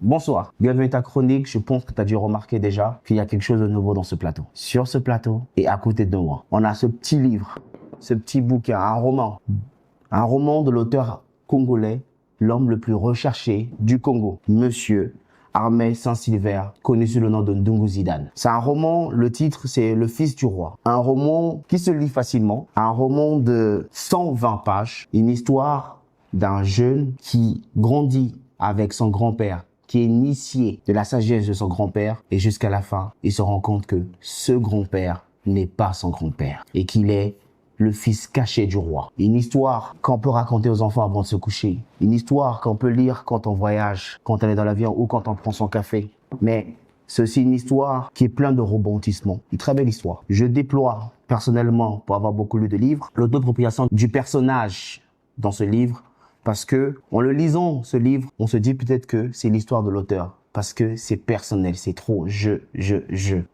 Bonsoir, bienvenue à ta chronique. Je pense que tu as dû remarquer déjà qu'il y a quelque chose de nouveau dans ce plateau. Sur ce plateau et à côté de moi, on a ce petit livre, ce petit bouquin, un roman de l'auteur congolais, l'homme le plus recherché du Congo, Monsieur Armé Saint-Silver, connu sous le nom de Ndungu Zidane. C'est un roman, le titre c'est Le Fils du Roi. Un roman qui se lit facilement, un roman de 120 pages, une histoire d'un jeune qui grandit avec son grand-père, qui est initié de la sagesse de son grand-père, et jusqu'à la fin, il se rend compte que ce grand-père n'est pas son grand-père et qu'il est le fils caché du roi. Une histoire qu'on peut raconter aux enfants avant de se coucher. Une histoire qu'on peut lire quand on voyage, quand on est dans l'avion ou quand on prend son café. Mais c'est aussi une histoire qui est pleine de rebondissements. Une très belle histoire. Je déploie personnellement, pour avoir beaucoup lu de livres, l'autoappropriation du personnage dans ce livre, parce que en le lisant ce livre, on se dit peut-être que c'est l'histoire de l'auteur. Parce que c'est personnel, c'est trop je.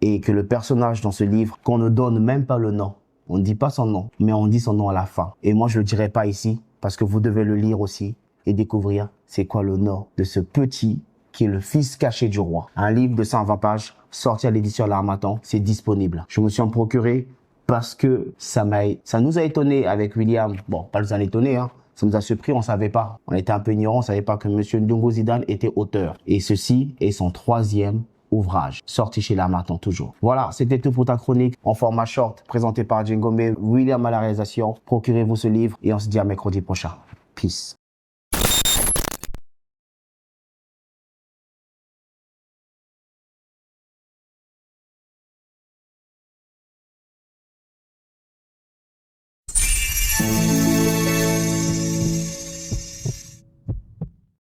Et que le personnage dans ce livre, qu'on ne donne même pas le nom. On ne dit pas son nom, mais on dit son nom à la fin. Et moi, je le dirai pas ici, parce que vous devez le lire aussi et découvrir c'est quoi le nom de ce petit qui est le fils caché du roi. Un livre de 120 pages, sorti à l'édition L'Harmattan, c'est disponible. Je me suis en procuré parce que ça nous a étonné avec William. Bon, pas nous a étonné, hein. Ça nous a surpris, on savait pas. On était un peu ignorants, on savait pas que Monsieur Ndungu Zidane était auteur. Et ceci est son 3e ouvrage, sorti chez L'Harmattan toujours. Voilà, c'était tout pour ta chronique en format short, présenté par Djengombe, William à la réalisation. Procurez-vous ce livre et on se dit à mercredi prochain. Peace.